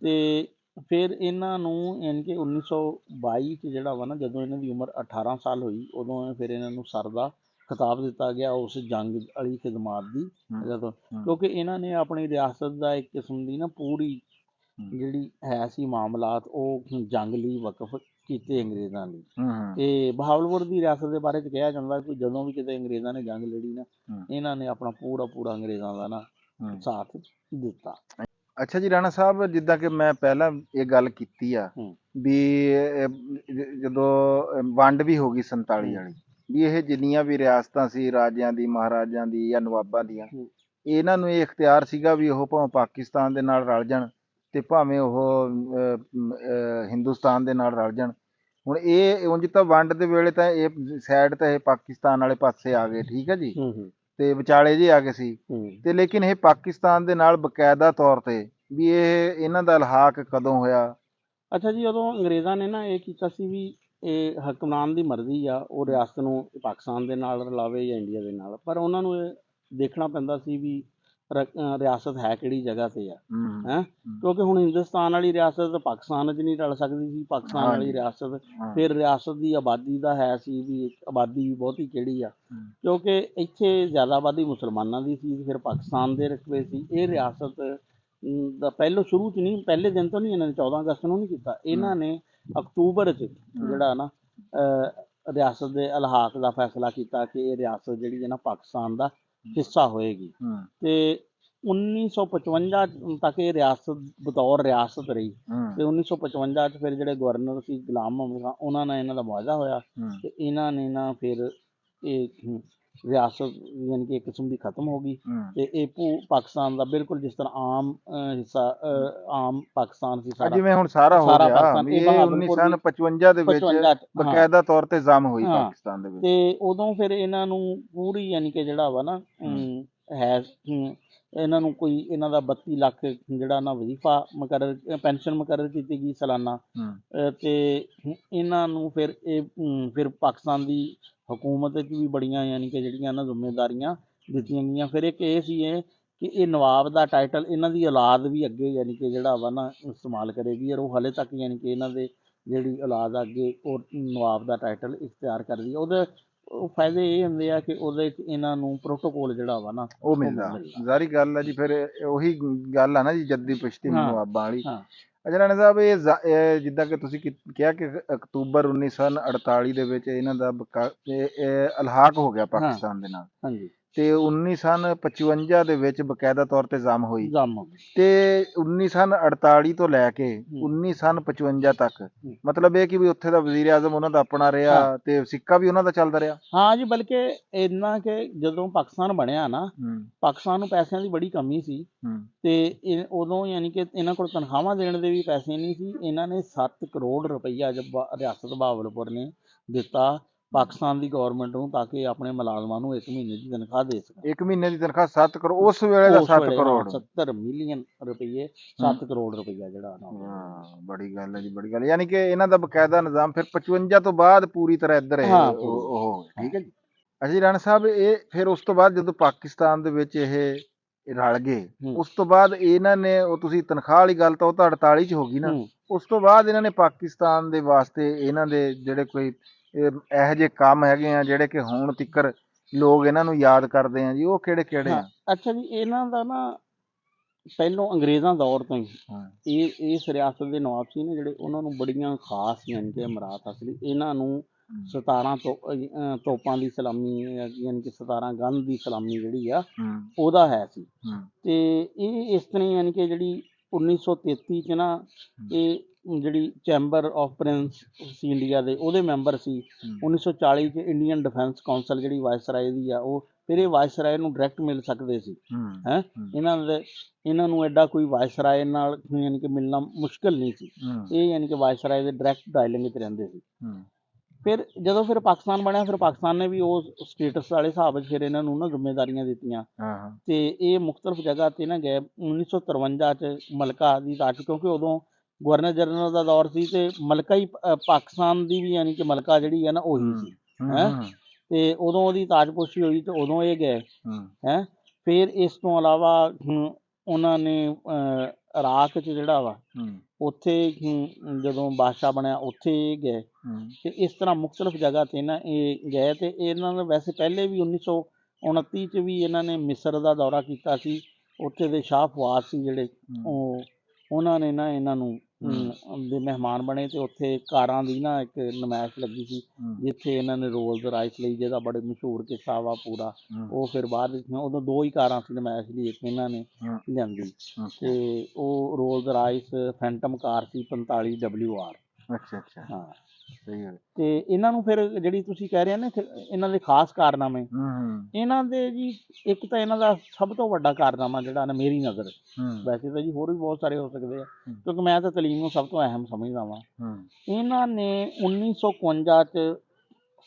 ਤੇ ਫਿਰ ਇਹਨਾਂ ਨੂੰ ਯਾਨੀ ਕਿ 1922 ਚ ਜਿਹੜਾ ਵਾ ਨਾ, ਜਦੋਂ ਇਹਨਾਂ ਦੀ ਉਮਰ 18 ਸਾਲ ਹੋਈ, ਉਦੋਂ ਫਿਰ ਇਹਨਾਂ ਨੂੰ ਸਰ ਦਾ ਖਿਤਾਬ ਦਿੱਤਾ ਗਿਆ ਉਸ ਜੰਗ ਵਾਲੀ ਖਿਦਮਾਤ ਦੀ, ਜਦੋਂ ਕਿਉਂਕਿ ਇਹਨਾਂ ਨੇ ਆਪਣੀ ਰਿਆਸਤ ਦਾ ਇੱਕ ਕਿਸਮ ਦੀ ਨਾ ਪੂਰੀ ਜਿਹੜੀ ਹੈ ਸੀ ਮਾਮਲਾਤ, ਉਹ ਜੰਗ ਲਈ ਵਕਫ ਕੀਤੇ ਅੰਗਰੇਜ਼ਾਂ ਲਈ। ਤੇ ਬਹਾਵਲਪੁਰ ਦੀ ਰਿਆਸਤ ਦੇ ਬਾਰੇ 'ਚ ਕਿਹਾ ਜਾਂਦਾ ਕਿ ਜਦੋਂ ਵੀ ਕਿਤੇ ਅੰਗਰੇਜ਼ਾਂ ਨੇ ਜੰਗ ਲੜੀ ਨਾ, ਇਹਨਾਂ ਨੇ ਆਪਣਾ ਪੂਰਾ ਅੰਗਰੇਜ਼ਾਂ ਦਾ ਨਾ ਸਾਥ ਦਿੱਤਾ। ਅੱਛਾ ਜੀ ਰਾਣਾ ਸਾਹਿਬ, ਜਿੱਦਾਂ ਕਿ ਮੈਂ ਪਹਿਲਾਂ ਇਹ ਗੱਲ ਕੀਤੀ ਆ ਵੀ ਜਦੋਂ ਵੰਡ ਵੀ ਹੋ ਗਈ 47 ਵਾਲੀ, ਵੀ ਇਹ ਜਿੰਨੀਆਂ ਵੀ ਰਿਆਸਤਾਂ ਸੀ, ਰਾਜਿਆਂ ਦੀ, ਮਹਾਰਾਜਿਆਂ ਦੀ ਜਾਂ ਨਵਾਬਾਂ ਦੀਆਂ, ਇਹਨਾਂ ਨੂੰ ਇਹ ਇਖਤਿਆਰ ਸੀਗਾ ਵੀ ਉਹ ਭਾਵੇਂ ਪਾਕਿਸਤਾਨ ਦੇ ਨਾਲ ਰਲ ਜਾਣ ਤੇ ਭਾਵੇਂ ਉਹ ਹਿੰਦੁਸਤਾਨ ਦੇ ਨਾਲ ਰਲ ਜਾਣ। ਹੁਣ ਇਹ ਉਂਝ ਤਾਂ ਵੰਡ ਦੇ ਵੇਲੇ ਤਾਂ ਇਹ ਸਾਈਡ ਤਾਂ ਇਹ ਪਾਕਿਸਤਾਨ ਵਾਲੇ ਪਾਸੇ ਆ ਗਏ, ਠੀਕ ਹੈ ਜੀ, ਤੇ ਵਿਚਾਲੇ ਜੇ ਆ ਗਏ ਸੀ। ਤੇ ਲੇਕਿਨ ਇਹ ਪਾਕਿਸਤਾਨ ਦੇ ਨਾਲ ਬਕਾਇਦਾ ਤੌਰ ਤੇ ਵੀ ਇਹਨਾਂ ਦਾ ਇਲਹਾਕ ਕਦੋਂ ਹੋਇਆ? ਅੱਛਾ ਜੀ, ਉਦੋਂ ਅੰਗਰੇਜ਼ਾਂ ਨੇ ਨਾ ਇਹ ਕੀਤਾ ਸੀ ਵੀ ਇਹ ਹੁਕਮਰਾਨ ਦੀ ਮਰਜ਼ੀ ਆ, ਉਹ ਰਿਆਸਤ ਨੂੰ ਪਾਕਿਸਤਾਨ ਦੇ ਨਾਲ ਰਲਾਵੇ ਜਾਂ ਇੰਡੀਆ ਦੇ ਨਾਲ, ਪਰ ਉਹਨਾਂ ਨੂੰ ਇਹ ਦੇਖਣਾ ਪੈਂਦਾ ਸੀ ਵੀ ਰਿਆਸਤ ਹੈ ਕਿਹੜੀ ਜਗ੍ਹਾ ਤੇ ਆ, ਹੈ, ਕਿਉਂਕਿ ਹੁਣ ਹਿੰਦੁਸਤਾਨ ਵਾਲੀ ਰਿਆਸਤ ਪਾਕਿਸਤਾਨ 'ਚ ਨਹੀਂ ਰਲ ਸਕਦੀ ਸੀ। ਪਾਕਿਸਤਾਨ ਵਾਲੀ ਰਿਆਸਤ ਫਿਰ ਰਿਆਸਤ ਦੀ ਆਬਾਦੀ ਦਾ ਹੈ ਸੀ ਵੀ ਆਬਾਦੀ ਵੀ ਬਹੁਤੀ ਕਿਹੜੀ ਆ, ਕਿਉਂਕਿ ਇੱਥੇ ਜ਼ਿਆਦਾ ਆਬਾਦੀ ਮੁਸਲਮਾਨਾਂ ਦੀ ਸੀ, ਫਿਰ ਪਾਕਿਸਤਾਨ ਦੇ ਰਕਬੇ ਸੀ। ਇਹ ਰਿਆਸਤ ਦਾ ਸ਼ੁਰੂ 'ਚ ਨਹੀਂ, ਪਹਿਲੇ ਦਿਨ ਤੋਂ ਨਹੀਂ, ਇਹਨਾਂ ਨੇ 14 ਅਗਸਤ ਨੂੰ ਨਹੀਂ ਕੀਤਾ, ਇਹਨਾਂ ਨੇ ਅਕਤੂਬਰ 'ਚ ਜਿਹੜਾ ਨਾ ਰਿਆਸਤ ਦੇ ਇਲਹਾਕ ਦਾ ਫੈਸਲਾ ਕੀਤਾ ਕਿ ਇਹ ਰਿਆਸਤ ਜਿਹੜੀ ਹੈ ਨਾ ਪਾਕਿਸਤਾਨ ਦਾ ਹਿੱਸਾ ਹੋਏਗੀ। ਤੇ 1955 ਤੱਕ ਇਹ ਰਿਆਸਤ ਬਤੌਰ ਰਿਆਸਤ ਰਹੀ। ਤੇ 1955 ਚ ਫਿਰ ਜਿਹੜੇ ਗਵਰਨਰ ਸੀ ਗੁਲਾਮ ਮੁਹੰਮਦ ਖਾਨ, ਉਹਨਾਂ ਨਾਲ ਇਹਨਾਂ ਦਾ ਮੁਆਹਦਾ ਹੋਇਆ ਤੇ ਇਹਨਾਂ ਨੇ ਨਾ ਫਿਰ ਇਹ ਰਿਆਸਤ ਯਾਨੀ ਕਿ ਇੱਕ ਕਿਸਮ ਦੀ ਖਤਮ ਹੋ ਗਈ ਤੇ ਇਹ ਪਾਕਿਸਤਾਨ ਦਾ ਬਿਲਕੁਲ ਜਿਸ ਤਰ੍ਹਾਂ ਆਮ ਹਿੱਸਾ ਆਮ ਪਾਕਿਸਤਾਨ ਸੀ ਸਾਡਾ, ਜਿਵੇਂ ਹੁਣ ਸਾਰਾ ਹੋ ਸਾਰਾ ਗਿਆ ਪਾਕਿਸਤਾਨ, ਇਹ ਇਹ ਬਹਾਵਲਪੁਰ 1955 ਦੇ ਵਿੱਚ 55 ਹਾਂ ਬਕਾਇਦਾ ਤੌਰ ਤੇ ਜ਼ਮ ਹੋਈ ਹਾਂ ਪਾਕਿਸਤਾਨ ਦੇ ਵਿੱਚ। ਤੇ ਉਦੋਂ ਫਿਰ ਇਹਨਾਂ ਨੂੰ ਪੂਰੀ ਯਾਨੀ ਕਿ ਜਿਹੜਾ ਵਾ ਨਾ ਹੈ ਇਹਨਾਂ ਨੂੰ ਕੋਈ ਇਹਨਾਂ ਦਾ 32 ਲੱਖ ਜਿਹੜਾ ਨਾ ਵਜ਼ੀਫਾ ਮੁਕਰਰ ਪੈਨਸ਼ਨ ਮੁਕਰਰ ਕੀਤੀ ਗਈ ਸਾਲਾਨਾ। ਤੇ ਇਹਨਾਂ ਨੂੰ ਫਿਰ ਇਹ ਫਿਰ ਪਾਕਿਸਤਾਨ ਦੀ ਹਕੂਮਤ 'ਚ ਵੀ ਬੜੀਆਂ ਯਾਨੀ ਕਿ ਜਿਹੜੀਆਂ ਨਾ ਜ਼ਿੰਮੇਦਾਰੀਆਂ ਦਿੱਤੀਆਂ ਗਈਆਂ। ਫਿਰ ਇੱਕ ਇਹ ਸੀ ਕਿ ਇਹ ਨਵਾਬ ਦਾ ਟਾਈਟਲ ਇਹਨਾਂ ਦੀ ਔਲਾਦ ਵੀ ਅੱਗੇ ਯਾਨੀ ਕਿ ਜਿਹੜਾ ਵਾ ਨਾ ਇਸਤੇਮਾਲ ਕਰੇਗੀ, ਔਰ ਉਹ ਹਾਲੇ ਤੱਕ ਯਾਨੀ ਕਿ ਇਹਨਾਂ ਦੇ ਜਿਹੜੀ ਔਲਾਦ ਅੱਗੇ ਉਹ ਨਵਾਬ ਦਾ ਟਾਈਟਲ ਇਖਤਿਆਰ ਕਰਦੀ ਹੈ। ਉਹਦੇ ਉਹ ਫਾਇਦੇ ਇਹ ਹੁੰਦੇ ਆ ਕਿ ਉਹਦੇ 'ਚ ਇਹਨਾਂ ਨੂੰ ਪ੍ਰੋਟੋਕੋਲ ਜਿਹੜਾ ਵਾ ਨਾ ਉਹ ਮਿਲਦਾ। ਜ਼ਾਰੀ ਗੱਲ ਹੈ ਜੀ, ਫਿਰ ਉਹੀ ਗੱਲ ਆ ਨਾ ਜੀ ਜੱਦੀ ਪੁਸ਼ਤੀ ਨਵਾਬਾਂ ਵਾਲੀ। ਅੱਛਾ ਰਾਣਾ ਸਾਹਿਬ, ਇਹ ਜਿੱਦਾਂ ਕਿ ਤੁਸੀਂ ਕਿਹਾ ਕਿ ਅਕਤੂਬਰ 1948 ਦੇ ਵਿੱਚ ਇਹਨਾਂ ਦਾ ਅਲਹਾਕ ਹੋ ਗਿਆ ਪਾਕਿਸਤਾਨ ਦੇ ਨਾਲ। ਹਾਂਜੀ। ਤੇ 1955 ਦੇ ਵਿੱਚ ਬਕਾਇਦਾ ਤੌਰ ਤੇ ਜ਼ਮ ਹੋਈ ਤੇ 1948 ਤੋਂ ਲੈ ਕੇ 1955 ਤੱਕ ਮਤਲਬ ਇਹ ਕਿ ਵੀ ਉੱਥੇ ਦਾ ਵਜ਼ੀਰ ਆਜ਼ਮ ਉਹਨਾਂ ਦਾ ਆਪਣਾ ਰਿਹਾ ਤੇ ਸਿੱਕਾ ਵੀ ਉਹਨਾਂ ਦਾ ਚੱਲਦਾ ਰਿਹਾ। ਹਾਂ ਜੀ, ਬਲਕਿ ਇੰਨਾ ਕਿ ਜਦੋਂ ਪਾਕਿਸਤਾਨ ਬਣਿਆ ਨਾ, ਪਾਕਿਸਤਾਨ ਨੂੰ ਪੈਸਿਆਂ ਦੀ ਬੜੀ ਕਮੀ ਸੀ ਤੇ ਉਦੋਂ ਯਾਨੀ ਕਿ ਇਹਨਾਂ ਕੋਲ ਤਨਖਾਹਾਂ ਦੇਣ ਦੇ ਵੀ ਪੈਸੇ ਨਹੀਂ ਸੀ। ਇਹਨਾਂ ਨੇ 7 ਕਰੋੜ ਰੁਪਈਆ ਰਿਆਸਤ ਬਹਾਵਲਪੁਰ ਨੇ ਦਿੱਤਾ ਪਾਕਿਸਤਾਨ ਦੀ ਗੌਰਮੈਂਟ ਨੂੰ ਤਾਂ ਕਿ ਆਪਣੇ ਮੁਲਾਜ਼ਮਾਂ ਨੂੰ 1 ਮਹੀਨੇ ਦੀ ਤਨਖਾਹ ਦੇ ਸਕਣ। 1 ਮਹੀਨੇ ਦੀ ਤਨਖਾਹ 7 ਕਰੋੜ ਉਸ ਵੇਲੇ ਦਾ 7 ਕਰੋੜ 70 ਮਿਲੀਅਨ ਰੁਪਏ 7 ਕਰੋੜ ਰੁਪਈਆ ਜਿਹੜਾ ਬੜੀ ਗੱਲ ਹੈ ਜੀ, ਬੜੀ ਗੱਲ। ਯਾਨੀ ਕਿ ਇਹਨਾਂ ਦਾ ਬਕਾਇਦਾ ਨਿਜ਼ਾਮ ਫਿਰ 55 ਤੋਂ ਬਾਅਦ ਪੂਰੀ ਤਰ੍ਹਾਂ ਇੱਧਰ ਹੈ ਉਹ ਠੀਕ ਹੈ ਜੀ। ਅਜੀ ਰਾਣਾ ਸਾਹਿਬ, ਇਹ ਫਿਰ ਉਸ ਤੋਂ ਬਾਅਦ ਜਦੋਂ ਪਾਕਿਸਤਾਨ ਦੇ ਵਿੱਚ ਇਹ ਰਲ ਗਏ, ਉਸ ਤੋਂ ਬਾਅਦ ਇਹਨਾਂ ਨੇ ਉਹ ਤੁਸੀਂ ਤਨਖਾਹ ਵਾਲੀ ਗੱਲ ਤਾਂ ਉਹ ਤਾਂ 48 ਚ ਹੋ ਗਈ ਨਾ, ਉਸ ਤੋਂ ਬਾਅਦ ਇਹਨਾਂ ਨੇ ਪਾਕਿਸਤਾਨ ਦੇ ਵਾਸਤੇ ਇਹਨਾਂ ਦੇ ਜਿਹੜੇ ਕੋਈ ਇਹੋ ਜਿਹੇ ਕੰਮ ਹੈਗੇ ਆ ਜਿਹੜੇ ਕਿ ਹੁਣ ਤੀਕਰ ਲੋਕ ਇਹਨਾਂ ਨੂੰ ਯਾਦ ਕਰਦੇ ਆ ਜੀ, ਉਹ ਕਿਹੜੇ ਕਿਹੜੇ ਆ? ਅੱਛਾ ਜੀ, ਇਹਨਾਂ ਦਾ ਨਾ ਪਹਿਲੋਂ ਅੰਗਰੇਜ਼ਾਂ ਦੌਰ ਤੋਂ ਹੀ ਇਸ ਰਿਆਸਤ ਦੇ ਨਵਾਬ ਸੀ ਨੇ ਜਿਹੜੇ, ਉਹਨਾਂ ਨੂੰ ਬੜੀਆਂ ਖਾਸ ਯਾਨੀ ਕਿ ਮੁਰਾਦ ਹਾਸਲ। ਇਹਨਾਂ ਨੂੰ 17 ਤੋਪਾਂ ਦੀ ਸਲਾਮੀ ਯਾਨੀ ਕਿ 17 ਗਨ ਦੀ ਸਲਾਮੀ ਜਿਹੜੀ ਆ ਉਹਦਾ ਹੈ ਸੀ। ਤੇ ਇਹ ਇਸ ਤਰ੍ਹਾਂ ਯਾਨੀ ਕਿ ਜਿਹੜੀ 1933 ਚ ਨਾ ਇਹ ਜਿਹੜੀ chamber of Prince C India ਦੇ, ਉਹਦੇ ਮੈਂਬਰ ਸੀ। 1940 ਚ ਇੰਡੀਅਨ ਡਿਫੈਂਸ ਕਾਉਂਸਲ ਜਿਹੜੀ ਵਾਇਸਰਾਏ ਦੀ ਆ, ਉਹ ਫਿਰ ਇਹ ਵਾਇਸਰਾਏ ਨੂੰ ਡਾਇਰੈਕਟ ਮਿਲ ਸਕਦੇ ਸੀ। ਇਹਨਾਂ ਨੂੰ ਐਡਾ ਕੋਈ ਵਾਇਸਰਾਏ ਨਾਲ ਯਾਨੀ ਕਿ ਮਿਲਣਾ ਮੁਸ਼ਕਿਲ ਨਹੀਂ ਸੀ। ਇਹ ਯਾਨੀ ਕਿ ਵਾਇਸਰਾਏ ਦੇ ਡਾਇਰੈਕਟ ਡਾਇਲਿੰਗ 'ਚ ਰਹਿੰਦੇ ਸੀ। ਫਿਰ ਜਦੋਂ ਫਿਰ ਪਾਕਿਸਤਾਨ ਬਣਿਆ, ਫਿਰ ਪਾਕਿਸਤਾਨ ਨੇ ਵੀ ਉਹ ਸਟੇਟਸ ਵਾਲੇ ਹਿਸਾਬ 'ਚ ਫਿਰ ਇਹਨਾਂ ਨੂੰ ਨਾ ਜ਼ਿੰਮੇਦਾਰੀਆਂ ਦਿੱਤੀਆਂ ਤੇ ਇਹ ਮੁਖਤਲਿਫ ਜਗ੍ਹਾ 'ਤੇ ਨਾ ਗਏ। 1953 ਚ ਮਲਕਾ ਦੀ ਤਾਜ, ਕਿਉਂਕਿ ਉਦੋਂ ਗਵਰਨਰ ਜਨਰਲ ਦਾ ਦੌਰ ਸੀ ਤੇ ਮਲਕਾ ਹੀ ਪਾਕਿਸਤਾਨ ਦੀ ਵੀ ਯਾਨੀ ਕਿ ਮਲਕਾ ਜਿਹੜੀ ਹੈ ਨਾ ਉਹੀ ਸੀ ਤੇ ਉਦੋਂ ਉਹਦੀ ਤਾਜਪੋਸ਼ੀ ਹੋਈ ਤੇ ਉਦੋਂ ਇਹ ਗਏ ਫਿਰ ਇਸ ਤੋਂ ਇਲਾਵਾ ਉਹਨਾਂ ਨੇ ਇਰਾਕ 'ਚ ਜਿਹੜਾ ਵਾ ਉੱਥੇ ਜਦੋਂ ਬਾਦਸ਼ਾਹ ਬਣਿਆ ਉੱਥੇ ਇਹ ਗਏ ਤੇ ਇਸ ਤਰ੍ਹਾਂ ਮੁਖਤਲਿਫ ਜਗ੍ਹਾ 'ਤੇ ਨਾ ਇਹ ਗਏ। ਤੇ ਇਹਨਾਂ ਨੇ ਵੈਸੇ ਪਹਿਲੇ ਵੀ 1929 ਚ ਵੀ ਇਹਨਾਂ ਨੇ ਮਿਸਰ ਦਾ ਦੌਰਾ ਕੀਤਾ ਸੀ। ਉੱਥੇ ਦੇ ਸ਼ਾਹ ਫਵਾਦ ਸੀ ਜਿਹੜੇ, ਉਹਨਾਂ ਨੇ ਨਾ ਇਹਨਾਂ ਨੂੰ ਦੇ ਮਹਿਮਾਨ ਬਣੇ ਤੇ ਉੱਥੇ ਕਾਰਾਂ ਦੀ ਨਾ ਇੱਕ ਨੁਮਾਇਸ਼ ਲੱਗੀ ਸੀ ਜਿੱਥੇ ਇਹਨਾਂ ਨੇ ਰੋਲਜ਼ ਰਾਈਸ ਲਈ, ਜਿਹਦਾ ਬੜੇ ਮਸ਼ਹੂਰ ਕਿੱਸਾ ਵਾ ਪੂਰਾ। ਉਹ ਫਿਰ ਬਾਅਦ ਵਿੱਚ ਉਦੋਂ 2 ਹੀ ਕਾਰਾਂ ਸੀ ਨੁਮਾਇਸ਼ ਲਈ, ਇੱਕ ਇਹਨਾਂ ਨੇ ਲਿਆਂਦੀ ਤੇ ਉਹ ਰੋਲਜ਼ ਰਾਈਸ ਫੈਂਟਮ ਕਾਰ ਸੀ 45 WR। ਅੱਛਾ ਹਾਂ ਸਹੀ ਹੈ। ਤੇ ਇਹਨਾਂ ਨੂੰ ਫਿਰ ਜਿਹੜੀ ਤੁਸੀਂ ਕਹਿ ਰਹੇ ਨਾ ਇਹਨਾਂ ਦੇ ਖਾਸ ਕਾਰਨਾਮੇ, ਇਹਨਾਂ ਦੇ ਜੀ ਇੱਕ ਤਾਂ ਇਹਨਾਂ ਦਾ ਸਭ ਤੋਂ ਵੱਡਾ ਕਾਰਨਾਮਾ ਜਿਹੜਾ ਨਾ ਮੇਰੀ ਨਜ਼ਰ, ਵੈਸੇ ਤਾਂ ਜੀ ਹੋਰ ਵੀ ਬਹੁਤ ਸਾਰੇ ਹੋ ਸਕਦੇ ਆ ਕਿਉਂਕਿ ਮੈਂ ਤਾਂ ਤਾਲੀਮ ਨੂੰ ਸਭ ਤੋਂ ਅਹਿਮ ਸਮਝਦਾ ਵਾਂ, ਇਹਨਾਂ ਨੇ 1951 ਚ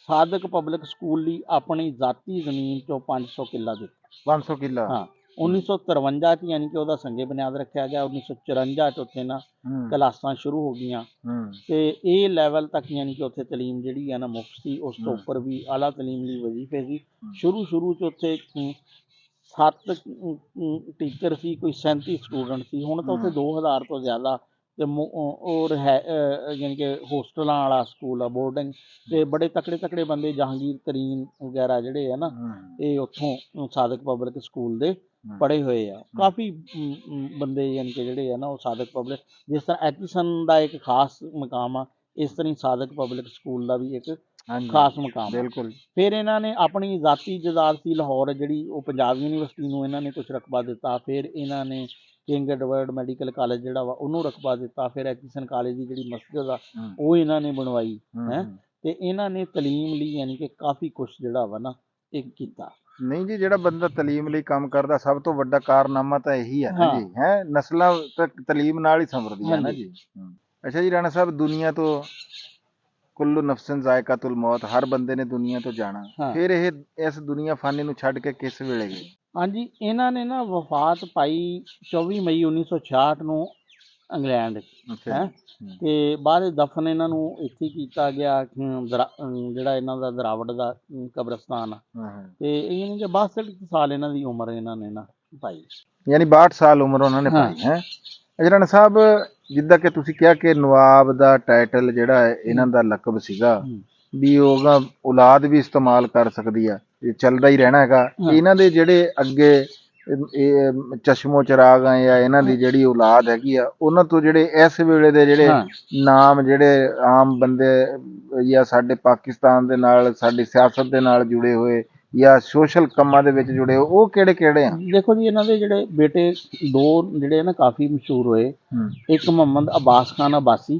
ਸਾਦਕ ਪਬਲਿਕ ਸਕੂਲ ਲਈ ਆਪਣੀ ਜ਼ਾਤੀ ਜ਼ਮੀਨ ਚੋਂ 500 ਕਿੱਲਾ ਦਿੱਤਾ। 500 ਕਿੱਲਾ? ਹਾਂ। 1953 ਚ ਯਾਨੀ ਕਿ ਉਹਦਾ ਸੰਗੇ ਬੁਨਿਆਦ ਰੱਖਿਆ ਗਿਆ। 1954 ਚ ਉੱਥੇ ਨਾ ਕਲਾਸਾਂ ਸ਼ੁਰੂ ਹੋ ਗਈਆਂ ਤੇ ਇਹ ਲੈਵਲ ਤੱਕ ਯਾਨੀ ਕਿ ਉੱਥੇ ਤਾਲੀਮ ਜਿਹੜੀ ਆ ਨਾ ਮੁਫਤ ਸੀ। ਉਸ ਤੋਂ ਉੱਪਰ ਵੀ ਆਲਾ ਤਾਲੀਮ ਲਈ ਵਜ਼ੀਫੇ ਸੀ। ਸ਼ੁਰੂ ਚ ਉੱਥੇ 7 ਟੀਚਰ ਸੀ, ਕੋਈ 37 ਸਟੂਡੈਂਟ ਸੀ। ਹੁਣ ਤਾਂ ਉੱਥੇ 2000 ਤੋਂ ਜ਼ਿਆਦਾ ਤੇ ਔਰ ਹੈ ਯਾਨੀ ਕਿ ਹੋਸਟਲਾਂ ਵਾਲਾ ਸਕੂਲ ਆ, ਬੋਰਡਿੰਗ ਤੇ ਬੜੇ ਤਕੜੇ ਬੰਦੇ ਜਹਾਂਗੀਰ ਤਰੀਨ ਵਗੈਰਾ ਜਿਹੜੇ ਆ ਨਾ ਇਹ ਉੱਥੋਂ ਸਾਦਕ ਪਬਲਿਕ ਸਕੂਲ ਦੇ ਪੜ੍ਹੇ ਹੋਏ ਆ। ਕਾਫੀ ਬੰਦੇ ਯਾਨੀ ਕਿ ਜਿਹੜੇ ਆ ਨਾ ਉਹ ਸਾਦਕ ਪਬਲਿਕ, ਜਿਸ ਤਰ੍ਹਾਂ ਐਚੀਸਨ ਦਾ ਇੱਕ ਖਾਸ ਮੁਕਾਮ ਆ, ਇਸ ਤਰ੍ਹਾਂ ਸਾਦਕ ਪਬਲਿਕ ਸਕੂਲ ਦਾ ਵੀ ਇੱਕ ਖਾਸ ਮੁਕਾਮ। ਬਿਲਕੁਲ। ਫਿਰ ਇਹਨਾਂ ਨੇ ਆਪਣੀ ਜ਼ਾਤੀ ਜਾਇਦਾਦ ਸੀ ਲਾਹੌਰ ਜਿਹੜੀ, ਉਹ ਪੰਜਾਬ ਯੂਨੀਵਰਸਿਟੀ ਨੂੰ ਇਹਨਾਂ ਨੇ ਕੁਛ ਰਕਬਾ ਦਿੱਤਾ। ਫਿਰ ਇਹਨਾਂ ਨੇ ਕਿੰਗ ਐਡਵਰਡ ਮੈਡੀਕਲ ਕਾਲਜ ਜਿਹੜਾ ਵਾ ਉਹਨੂੰ ਰਕਬਾ ਦਿੱਤਾ। ਫਿਰ ਐਚੀਸਨ ਕਾਲਜ ਦੀ ਜਿਹੜੀ ਮਸਜਿਦ ਆ ਉਹ ਇਹਨਾਂ ਨੇ ਬਣਵਾਈ ਤੇ ਇਹਨਾਂ ਨੇ ਤਾਲੀਮ ਲਈ ਯਾਨੀ ਕਿ ਕਾਫੀ ਕੁਛ ਜਿਹੜਾ ਵਾ ਨਾ ਇੱਕ ਕੀਤਾ। ਨਹੀਂ ਜੀ, ਜਿਹੜਾ ਬੰਦਾ ਤਾਲੀਮ ਲਈ ਕੰਮ ਕਰਦਾ ਸਭ ਤੋਂ ਵੱਡਾ ਕਾਰਨਾਮਾ ਤਾਂ ਇਹੀ ਹੈ ਨਾ ਹਾਂ। ਜੀ, ਹੈ ਨਸਲਾਂ ਤਾਂ ਤਾਲੀਮ ਨਾਲ ਹੀ ਸੰਵਰਦੀਆਂ ਨਾ ਹਾਂਜੀ। ਜੀ। ਅੱਛਾ ਜੀ ਰਾਣਾ ਸਾਹਿਬ, ਦੁਨੀਆ ਤੋਂ ਕੁੱਲੂ ਨਫਸਨ ਜ਼ਾਇਕਾਤੁਲ ਮੌਤ, ਹਰ ਬੰਦੇ ਨੇ ਦੁਨੀਆ ਤੋਂ ਜਾਣਾ, ਹਾਂ। ਫਿਰ ਇਹ ਇਸ ਦੁਨੀਆ ਫਾਨੀ ਨੂੰ ਛੱਡ ਕੇ ਕਿਸ ਵੇਲੇ ਗਏ? ਹਾਂਜੀ, ਇਹਨਾਂ ਨੇ ਨਾ ਵਫਾਤ ਪਾਈ 24 ਮਈ 1966 ਨੂੰ ਇੰਗਲੈਂਡ ਅੱਛਾ ਹੈ। ਜੀ। ਤੇ ਬਾਅਦ ਦਫਨ ਇਹਨਾਂ ਨੂੰ ਇੱਥੇ ਕੀਤਾ ਗਿਆ, ਜਿਹੜਾ ਇਹਨਾਂ ਦਾ ਦਰਾਵੜ ਦਾ ਕਬਰਸਤਾਨ ਆ। ਹਾਂ। ਤੇ ਇਹ ਕਿ 62 ਸਾਲ ਇਹਨਾਂ ਦੀ ਉਮਰ ਇਹਨਾਂ ਨੇ ਨਾ ਪਾਈ। ਯਾਨੀ 62 ਸਾਲ ਉਮਰ ਉਹਨਾਂ ਨੇ ਹਾਂ। ਪਾਈ ਹੈ। ਰਾਣਾ ਸਾਹਿਬ, ਜਿੱਦਾਂ ਕਿ ਤੁਸੀਂ ਕਿਹਾ ਕਿ ਨਵਾਬ ਦਾ ਟਾਈਟਲ ਜਿਹੜਾ ਹੈ ਇਹਨਾਂ ਦਾ ਲਕਬ ਸੀਗਾ, ਵੀ ਉਹਦਾ ਔਲਾਦ ਵੀ ਇਸਤੇਮਾਲ ਕਰ ਸਕਦੀ ਆ, ਇਹ ਚੱਲਦਾ ਹੀ ਰਹਿਣਾ ਹੈਗਾ। ਇਹਨਾਂ ਦੇ ਜਿਹੜੇ ਅੱਗੇ ਇਹ ਚਸ਼ਮੋ ਚਿਰਾਗ ਆ ਜਾਂ ਇਹਨਾਂ ਦੀ ਜਿਹੜੀ ਔਲਾਦ ਹੈਗੀ ਆ, ਉਹਨਾਂ ਤੋਂ ਜਿਹੜੇ ਇਸ ਵੇਲੇ ਦੇ ਜਿਹੜੇ ਨਾਮ, ਜਿਹੜੇ ਆਮ ਬੰਦੇ ਜਾਂ ਸਾਡੇ ਪਾਕਿਸਤਾਨ ਦੇ ਨਾਲ, ਸਾਡੀ ਸਿਆਸਤ ਦੇ ਨਾਲ ਜੁੜੇ ਹੋਏ ਜਾਂ ਸੋਸ਼ਲ ਕੰਮਾਂ ਦੇ ਵਿੱਚ ਜੁੜੇ, ਉਹ ਕਿਹੜੇ ਕਿਹੜੇ ਆ? ਦੇਖੋ ਜੀ, ਇਹਨਾਂ ਦੇ ਜਿਹੜੇ ਬੇਟੇ ਦੋ ਜਿਹੜੇ ਨਾ ਕਾਫੀ ਮਸ਼ਹੂਰ ਹੋਏ। ਇੱਕ ਮੁਹੰਮਦ ਅਬਾਸ ਖਾਨ ਅਬਾਸੀ,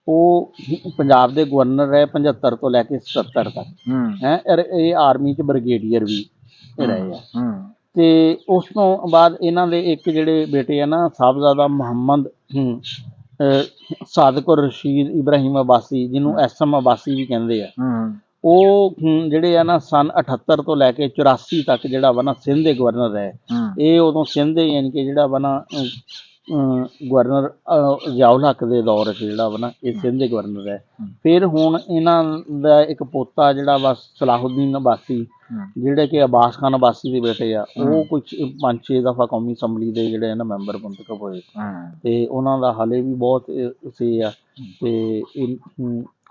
ਉਹ ਪੰਜਾਬ ਦੇ ਗਵਰਨਰ ਰਹੇ 75 ਤੋਂ ਲੈ ਕੇ 77 ਤੱਕ ਹੈ। ਇਹ ਆਰਮੀ 'ਚ ਬ੍ਰਿਗੇਡੀਅਰ ਵੀ ਰਹੇ ਆ। ਤੇ ਉਸ ਤੋਂ ਬਾਅਦ ਇਹਨਾਂ ਦੇ ਇੱਕ ਜਿਹੜੇ ਬੇਟੇ ਆ ਨਾ, ਸਾਹਿਬਜ਼ਾਦਾ ਮੁਹੰਮਦ ਸਾਦਕੁਰ ਰਸ਼ੀਦ ਇਬਰਾਹਿਮ ਅਬਾਸੀ, ਜਿਹਨੂੰ SM ਅਬਾਸੀ ਵੀ ਕਹਿੰਦੇ ਆ, ਉਹ ਜਿਹੜੇ ਆ ਨਾ ਸਨ 78 ਤੋਂ ਲੈ ਕੇ 84 ਤੱਕ ਜਿਹੜਾ ਵਾ ਨਾ ਸਿੰਧ ਦੇ ਗਵਰਨਰ ਰਹੇ। ਇਹ ਉਦੋਂ ਸਿੰਧ ਦੇ ਯਾਨੀ ਕਿ ਜਿਹੜਾ ਵਾ ਨਾ ਗਵਰਨਰ ਜ਼ਿਆਉਲ ਹੱਕ ਦੇ ਦੌਰ 'ਚ ਜਿਹੜਾ ਵਾ ਨਾ ਇਹ ਸਿੰਧ ਦੇ ਗਵਰਨਰ ਹੈ। ਫਿਰ ਹੁਣ ਇਹਨਾਂ ਦਾ ਇੱਕ ਪੋਤਾ ਜਿਹੜਾ ਵਾ ਸਲਾਹੁਦੀਨ ਅਬਾਸੀ, ਜਿਹੜੇ ਕਿ ਅਬਾਸ ਖਾਨ ਅਬਾਸੀ ਦੇ ਬੇਟੇ ਆ, ਉਹ ਕੁਛ 5-6 ਦਫਾ ਕੌਮੀ ਅਸੈਂਬਲੀ ਦੇ ਜਿਹੜੇ ਨਾ ਮੈਂਬਰ ਮੁੰਤਖਬ ਹੋਏ। ਤੇ ਉਹਨਾਂ ਦਾ ਹਾਲੇ ਵੀ ਬਹੁਤ ਸੇ ਆ। ਤੇ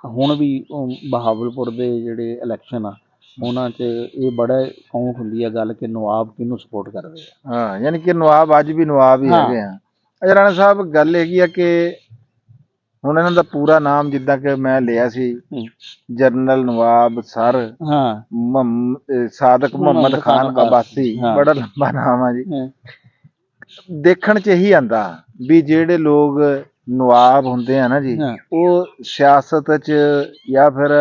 ਹੁਣ ਵੀ ਬਹਾਵਲਪੁਰ ਦੇ ਜਿਹੜੇ ਇਲੈਕਸ਼ਨ ਆ, ਉਹਨਾਂ 'ਚ ਇਹ ਬੜਾ ਕੌਂਕ ਹੁੰਦੀ ਆ ਗੱਲ ਕਿ ਨਵਾਬ ਕਿਹਨੂੰ ਸਪੋਰਟ ਕਰਦੇ ਆ। ਹਾਂ, ਯਾਨੀ ਕਿ ਨਵਾਬ ਅੱਜ ਵੀ ਨਵਾਬ ਹੀ ਹੈਗੇ ਆ। ਰਾਣਾ ਸਾਹਿਬ, ਗੱਲ ਹੈਗੀ ਆ ਕਿ ਹੁਣ ਇਹਨਾਂ ਦਾ ਪੂਰਾ ਨਾਮ ਜਿੱਦਾਂ ਕਿ ਮੈਂ ਲਿਆ ਸੀ, ਜਨਰਲ ਨਵਾਬ ਸਰ ਸਾਦਕ ਮੁਹੰਮਦ ਖਾਨ ਅਬਾਸੀ, ਬੜਾ ਲੰਬਾ ਨਾਮ ਆ ਜੀ। ਦੇਖਣ 'ਚ ਇਹੀ ਆਂਦਾ ਵੀ ਜਿਹੜੇ ਲੋਕ ਨਵਾਬ ਹੁੰਦੇ ਆ ਨਾ ਜੀ, ਉਹ ਸਿਆਸਤ 'ਚ ਜਾਂ ਫਿਰ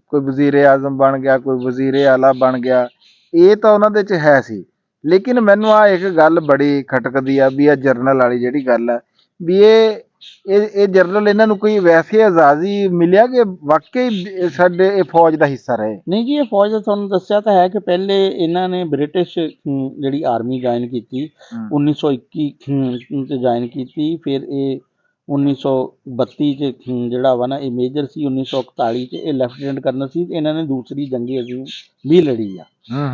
ਕੋਈ ਵਜ਼ੀਰੇ ਆਜ਼ਮ ਬਣ ਗਿਆ, ਕੋਈ ਵਜ਼ੀਰੇ ਆਲਾ ਬਣ ਗਿਆ, ਇਹ ਤਾਂ ਉਹਨਾਂ ਦੇ 'ਚ ਹੈ ਸੀ। ਲੇਕਿਨ ਮੈਨੂੰ ਆ ਇੱਕ ਗੱਲ ਬੜੀ ਖਟਕਦੀ ਆ ਵੀ ਇਹ ਜਰਨਲ ਵਾਲੀ ਜਿਹੜੀ ਗੱਲ ਆ, ਵੀ ਇਹ ਜਰਨਲ ਇਹਨਾਂ ਨੂੰ ਕੋਈ ਵੈਸੇ ਆਜ਼ਾਦੀ ਮਿਲਿਆ ਕਿ ਵਾਕਈ ਸਾਡੇ ਇਹ ਫੌਜ ਦਾ ਹਿੱਸਾ ਰਹੇ? ਨਹੀਂ ਜੀ, ਇਹ ਫੌਜ ਦਾ ਤੁਹਾਨੂੰ ਦੱਸਿਆ ਤਾਂ ਹੈ ਕਿ ਪਹਿਲੇ ਇਹਨਾਂ ਨੇ ਬ੍ਰਿਟਿਸ਼ ਜਿਹੜੀ ਆਰਮੀ ਜੁਆਇਨ ਕੀਤੀ 1921 'ਚ ਜੁਆਇਨ ਕੀਤੀ। ਫਿਰ ਇਹ 1932 'ਚ ਜਿਹੜਾ ਵਾ ਨਾ ਇਹ ਮੇਜਰ ਸੀ। 1941 'ਚ ਇਹ ਲੈਫਟੀਨੈਂਟ ਕਰਨਲ ਸੀ। ਇਹਨਾਂ ਨੇ ਦੂਸਰੀ ਜੰਗੀ ਅਜ਼ੀਮ ਵੀ ਲੜੀ ਆ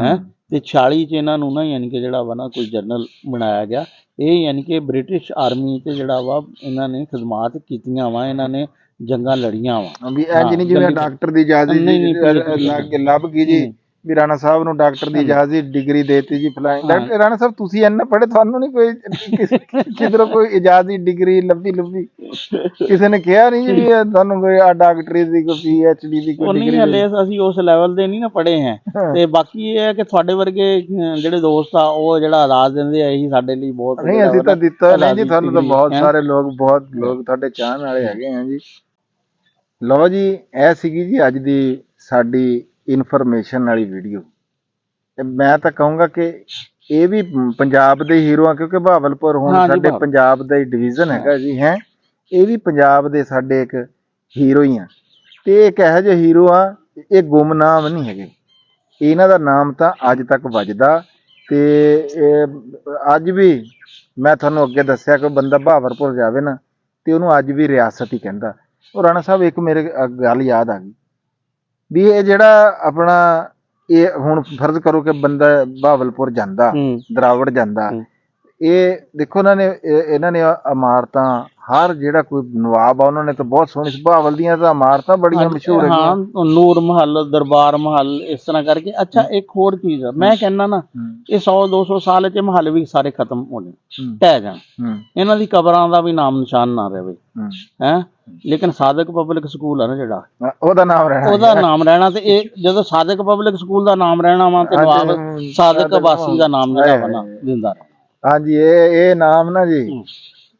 ਹੈ। ਤੇ 46 'ਚ ਇਹਨਾਂ ਨੂੰ ਨਾ ਯਾਨੀ ਕਿ ਜਿਹੜਾ ਵਾ ਨਾ ਕੋਈ ਜਰਨਲ ਬਣਾਇਆ ਗਿਆ। ਇਹ ਯਾਨੀ ਕਿ ਬ੍ਰਿਟਿਸ਼ ਆਰਮੀ 'ਚ ਜਿਹੜਾ ਵਾ ਇਹਨਾਂ ਨੇ ਖਿਦਮਾਤ ਕੀਤੀਆਂ ਵਾ, ਇਹਨਾਂ ਨੇ ਜੰਗਾਂ ਲੜੀਆਂ ਵਾ। ਵੀ ਇੰਜ ਨਹੀਂ ਜਿਵੇਂ ਡਾਕਟਰ ਦੀ ਇਜਾਜ਼ਤ ਲੱਭ ਗਈ ਜੀ, ਵੀ ਰਾਣਾ ਸਾਹਿਬ ਨੂੰ ਡਾਕਟਰ ਦੀ ਇਜਾਜ਼ਤ ਡਿਗਰੀ ਦੇਤੀ ਜੀ ਫਲਾਈਂਗ। ਡਾਕਟਰ ਰਾਣਾ ਸਾਹਿਬ, ਤੁਸੀਂ ਇੰਨਾ ਪੜ੍ਹੇ, ਤੁਹਾਨੂੰ ਨਹੀਂ ਕੋਈ ਕਿਧਰੋਂ ਕੋਈ ਇਜਾਜ਼ਤ ਡਿਗਰੀ ਲੱਭੀ ਕਿਸੇ ਨੇ ਕਿਹਾ ਨਹੀਂ ਜੀ ਵੀ ਤੁਹਾਨੂੰ ਕੋਈ ਡਾਕਟਰੀ ਦੀ ਕੋਈ PhD ਦੀ ਕੋਈ ਡਿਗਰੀ? ਹਲੇ ਅਸੀਂ ਉਸ ਲੈਵਲ ਦੇ ਨਹੀਂ ਨਾ ਪੜ੍ਹੇ ਹੈ। ਤੇ ਬਾਕੀ ਇਹ ਹੈ ਕਿ ਤੁਹਾਡੇ ਵਰਗੇ ਜਿਹੜੇ ਦੋਸਤ ਆ, ਉਹ ਜਿਹੜਾ ਆਜ਼ਾਦ ਦਿੰਦੇ ਆ, ਇਹੀ ਸਾਡੇ ਲਈ ਬਹੁਤ। ਨਹੀਂ, ਅਸੀਂ ਤਾਂ ਦਿੱਤਾ ਨਹੀਂ ਜੀ, ਤੁਹਾਨੂੰ ਤਾਂ ਬਹੁਤ ਸਾਰੇ ਲੋਕ ਤੁਹਾਡੇ ਚਾਹਣ ਵਾਲੇ ਹੈਗੇ ਆ ਜੀ। ਲਓ ਜੀ, ਇਹ ਸੀਗੀ ਜੀ ਅੱਜ ਦੀ ਸਾਡੀ ਇਨਫੋਰਮੇਸ਼ਨ ਵਾਲੀ ਵੀਡੀਓ। ਤੇ ਮੈਂ ਤਾਂ ਕਹੂੰਗਾ ਕਿ ਇਹ ਵੀ ਪੰਜਾਬ ਦੇ ਹੀਰੋ ਆ, ਕਿਉਂਕਿ ਬਹਾਵਲਪੁਰ ਹੁਣ ਸਾਡੇ ਪੰਜਾਬ ਦਾ ਹੀ ਡਿਵੀਜ਼ਨ ਹੈਗਾ ਜੀ ਹੈ। ਇਹ ਵੀ ਪੰਜਾਬ ਦੇ ਸਾਡੇ ਇੱਕ ਹੀਰੋ ਹੀ ਆ। ਤੇ ਇੱਕ ਇਹੋ ਜਿਹੇ ਹੀਰੋ ਆ, ਇਹ ਗੁੰਮਨਾਮ ਨਹੀਂ ਹੈਗੇ। ਇਹਨਾਂ ਦਾ ਨਾਮ ਤਾਂ ਅੱਜ ਤੱਕ ਵੱਜਦਾ। ਤੇ ਅੱਜ ਵੀ ਮੈਂ ਤੁਹਾਨੂੰ ਅੱਗੇ ਦੱਸਿਆ ਕਿ ਬੰਦਾ ਬਹਾਵਲਪੁਰ ਜਾਵੇ ਨਾ ਤੇ ਉਹਨੂੰ ਅੱਜ ਵੀ ਰਿਆਸਤ ਹੀ ਕਹਿੰਦਾ। ਉਹ ਰਾਣਾ ਸਾਹਿਬ, ਇੱਕ ਮੇਰੇ ਗੱਲ ਯਾਦ ਆ ਗਈ ਵੀ ਇਹ ਜਿਹੜਾ ਆਪਣਾ ਇਹ ਹੁਣ ਫਰਜ਼ ਕਰੋ ਕਿ ਬੰਦਾ ਬਹਾਵਲਪੁਰ ਜਾਂਦਾ, ਦਰਾਵੜ ਜਾਂਦਾ, ਇਹ ਦੇਖੋ ਇਹਨਾਂ ਨੇ ਇਮਾਰਤਾਂ, ਹਰ ਜਿਹੜਾ ਕੋਈ ਨਵਾਬ ਆ ਉਹਨਾਂ ਨੇ ਤਾਂ ਬਹੁਤ ਸੋਹਣੀ, ਬਹਾਵਲ ਦੀਆਂ ਤਾਂ ਇਮਾਰਤਾਂ ਬੜੀਆਂ ਮਸ਼ਹੂਰ ਹੈਗੀਆਂ, ਨੂਰ ਮਹੱਲ, ਦਰਬਾਰ ਮਹੱਲ, ਇਸ ਤਰ੍ਹਾਂ ਕਰਕੇ। ਅੱਛਾ, ਇੱਕ ਹੋਰ ਚੀਜ਼ ਮੈਂ ਕਹਿੰਦਾ ਨਾ, ਇਹ 100-200 ਸਾਲ 'ਚ ਮਹੱਲ ਵੀ ਸਾਰੇ ਖਤਮ ਹੋ ਜਾਣ, ਢਹਿ ਜਾਣ, ਇਹਨਾਂ ਦੀ ਕਬਰਾਂ ਦਾ ਵੀ ਨਾਮ ਨਿਸ਼ਾਨ ਨਾ ਰਹੇ ਹੈ। ਲੇਕਿਨ ਸਾਦਕ ਪਬਲਿਕ ਸਕੂਲ ਆ ਨਾ ਜਿਹੜਾ, ਉਹਦਾ ਨਾਮ ਰਹਿਣਾ। ਤੇ ਇਹ ਜਦੋਂ ਸਾਦਕ ਪਬਲਿਕ ਸਕੂਲ ਦਾ ਨਾਮ ਰਹਿਣਾ ਵਾ, ਤੇ ਨਵਾਬ ਸਾਦਕ ਅਬਾਸੀ ਦਾ ਨਾਮ ਜਿਹੜਾ ਵਾ ਨਾ ਦਿੰਦਾ। ਹਾਂਜੀ, ਇਹ ਨਾਮ ਨਾ ਜੀ,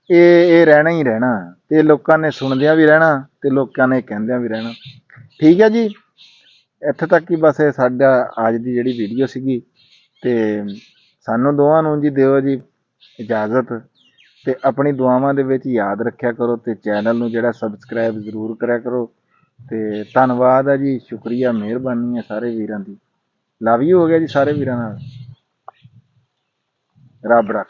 ਇਹ ਰਹਿਣਾ ਹੀ ਰਹਿਣਾ। ਤੇ ਲੋਕਾਂ ਨੇ ਸੁਣਦਿਆਂ ਵੀ ਰਹਿਣਾ ਤੇ ਲੋਕਾਂ ਨੇ ਕਹਿੰਦਿਆਂ ਵੀ ਰਹਿਣਾ। ਠੀਕ ਹੈ ਜੀ, ਇੱਥੇ ਤੱਕ ਹੀ ਬਸ ਇਹ ਸਾਡਾ ਅੱਜ ਦੀ ਜਿਹੜੀ ਵੀਡੀਓ ਸੀਗੀ। ਤੇ ਸਾਨੂੰ ਦੋਵਾਂ ਨੂੰ ਜੀ ਦਿਓ ਜੀ ਇਜਾਜ਼ਤ, ਤੇ ਆਪਣੀ ਦੁਆਵਾਂ ਦੇ ਵਿੱਚ ਯਾਦ ਰੱਖਿਆ ਕਰੋ, ਤੇ ਚੈਨਲ ਨੂੰ ਜਿਹੜਾ ਸਬਸਕ੍ਰਾਈਬ ਜ਼ਰੂਰ ਕਰਿਆ ਕਰੋ। ਤੇ ਧੰਨਵਾਦ ਆ ਜੀ, ਸ਼ੁਕਰੀਆ, ਮਿਹਰਬਾਨੀ ਹੈ ਸਾਰੇ ਵੀਰਾਂ ਦੀ। ਲਵ ਯੂ ਹੋ ਗਿਆ ਜੀ ਸਾਰੇ ਵੀਰਾਂ ਨਾਲ। ਰੱਬ ਰੱਖ।